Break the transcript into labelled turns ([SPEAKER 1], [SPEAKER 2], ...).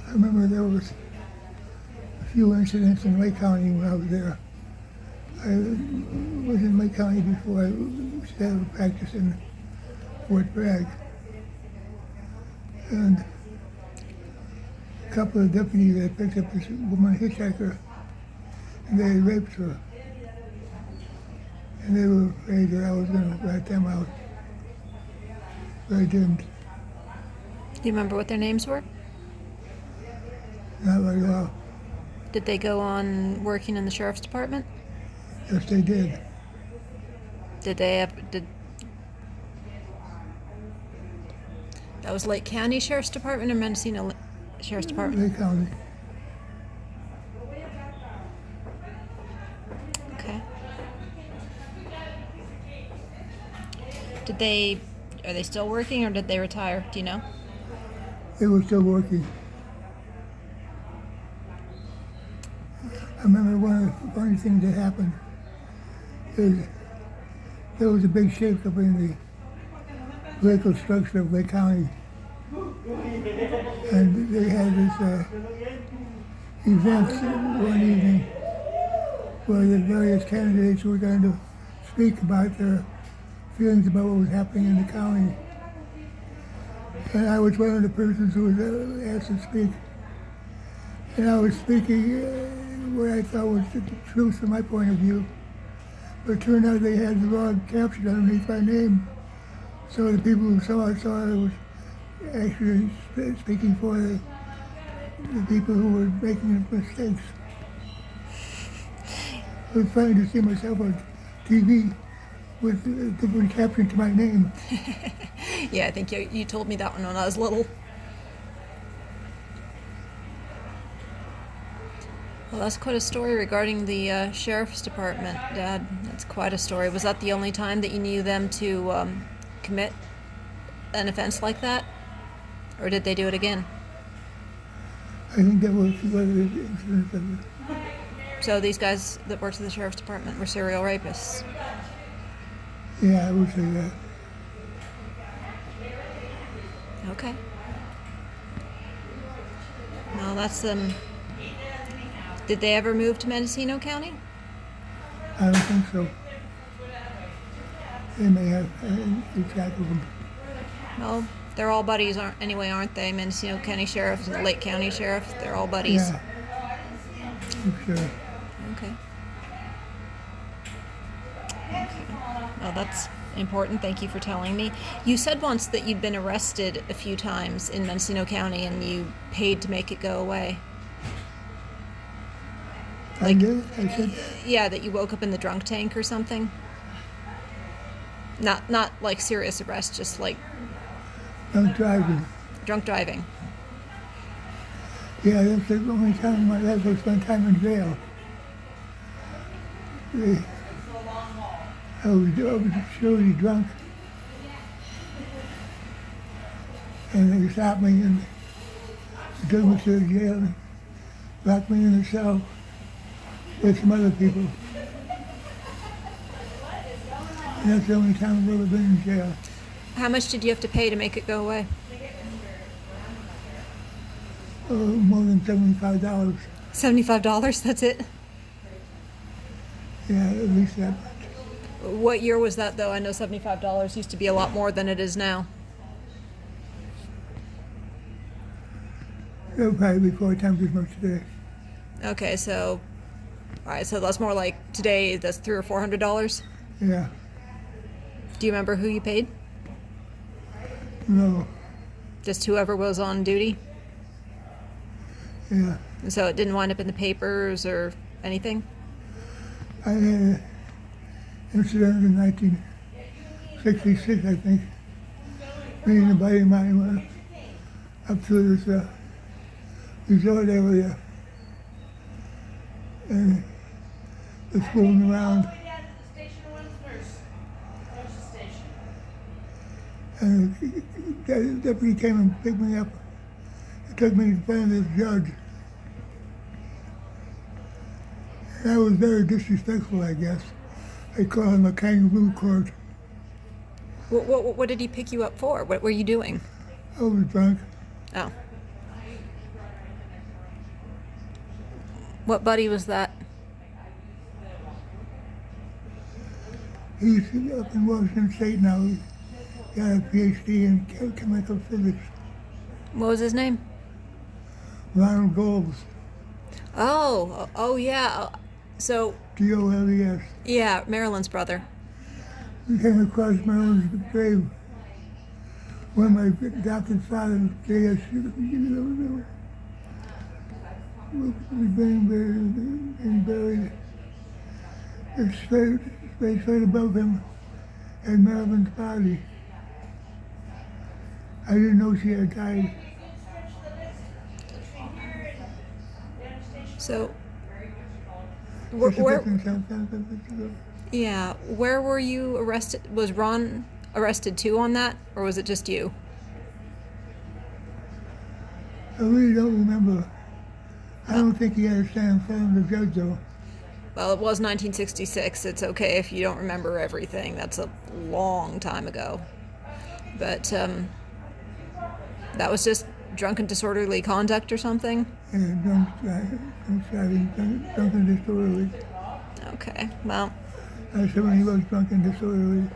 [SPEAKER 1] I remember there was a few incidents in Lake County when I was there. I was in Lake County before I started practice in Fort Bragg. And a couple of deputies had picked up this woman hitchhiker and they had raped her. And they were afraid that I was going to rat them out. But I didn't.
[SPEAKER 2] Do you remember what their names were?
[SPEAKER 1] Not very well.
[SPEAKER 2] Did they go on working in the sheriff's department?
[SPEAKER 1] Yes, they did.
[SPEAKER 2] Did that was Lake County Sheriff's Department or Mendocino Sheriff's Department?
[SPEAKER 1] Lake County.
[SPEAKER 2] Okay. Are they still working or did they retire? Do you know?
[SPEAKER 1] They were still working. I remember one of the funny things that happened is there was a big shakeup in the political structure of Lake County. And they had this event one evening where the various candidates were going to speak about their feelings about what was happening in the county. And I was one of the persons who was asked to speak. And I was speaking what I thought was the truth from my point of view. But it turned out they had the wrong caption underneath my name. So the people who saw it I was actually speaking for the people who were making the mistakes. It was funny to see myself on TV with a different caption to my name.
[SPEAKER 2] Yeah, I think you told me that one when I was little. Well, that's quite a story regarding the sheriff's department, Dad. That's quite a story. Was that the only time that you knew them to commit an offense like that? Or did they do it again?
[SPEAKER 1] I think there were a few other incidents of it.
[SPEAKER 2] So these guys that worked at the sheriff's department were serial rapists?
[SPEAKER 1] Yeah, I would say that.
[SPEAKER 2] Okay. Well, that's Did they ever move to Mendocino County?
[SPEAKER 1] I don't think so. They may have keep track of them.
[SPEAKER 2] Well, they're all buddies, aren't they? Mendocino County Sheriff and the Lake County Sheriff, they're all buddies.
[SPEAKER 1] Yeah, I'm sure.
[SPEAKER 2] Okay. Well, that's important. Thank you for telling me. You said once that you'd been arrested a few times in Mendocino County and you paid to make it go away.
[SPEAKER 1] I did? I said,
[SPEAKER 2] Yeah, that you woke up in the drunk tank or something. Not like serious arrest, just like
[SPEAKER 1] I'm driving.
[SPEAKER 2] drunk driving.
[SPEAKER 1] Yeah, that's the only time in my life I spent time in jail. I was surely drunk. And they stopped me and took me to the jail and locked me in a cell with some other people. And that's the only time I've ever been in jail.
[SPEAKER 2] How much did you have to pay to make it go away?
[SPEAKER 1] More than $75.
[SPEAKER 2] $75, that's it?
[SPEAKER 1] Yeah, at least that much.
[SPEAKER 2] What year was that, though? I know $75 used to be a lot more than it is now.
[SPEAKER 1] It'll probably be 4 times as much today.
[SPEAKER 2] Okay, so... Alright, so that's more like today, that's $300 or $400?
[SPEAKER 1] Yeah.
[SPEAKER 2] Do you remember who you paid?
[SPEAKER 1] No.
[SPEAKER 2] Just whoever was on duty?
[SPEAKER 1] Yeah.
[SPEAKER 2] And so it didn't wind up in the papers or anything?
[SPEAKER 1] I had an incident in 1966, I think. Me and a buddy of mine went up to this resort area and was fooling around. And the deputy came and picked me up and took me in front of this judge. And I was very disrespectful, I guess. I call him a kangaroo court.
[SPEAKER 2] What did he pick you up for? What were you doing?
[SPEAKER 1] I was drunk.
[SPEAKER 2] Oh. What buddy was that?
[SPEAKER 1] He's up in Washington State now. He got a PhD in chemical physics.
[SPEAKER 2] What was his name?
[SPEAKER 1] Ronald Goles,
[SPEAKER 2] Oh, yeah. So,
[SPEAKER 1] Goles.
[SPEAKER 2] yeah, Marilyn's brother.
[SPEAKER 1] We came across Marilyn's grave when my adopted father, J.S. was being buried. It's straight above him and Marilyn's body. I didn't know she had died.
[SPEAKER 2] So,
[SPEAKER 1] Where?
[SPEAKER 2] yeah, where were you arrested? Was Ron arrested too on that, or was it just you?
[SPEAKER 1] I really don't remember. I don't think he had to stand in front of the judge though.
[SPEAKER 2] Well, it was 1966. It's okay if you don't remember everything. That's a long time ago. But that was just drunken disorderly conduct or something?
[SPEAKER 1] And drunk and disorderly.
[SPEAKER 2] Okay, well,
[SPEAKER 1] I said when he was drunk and disorderly.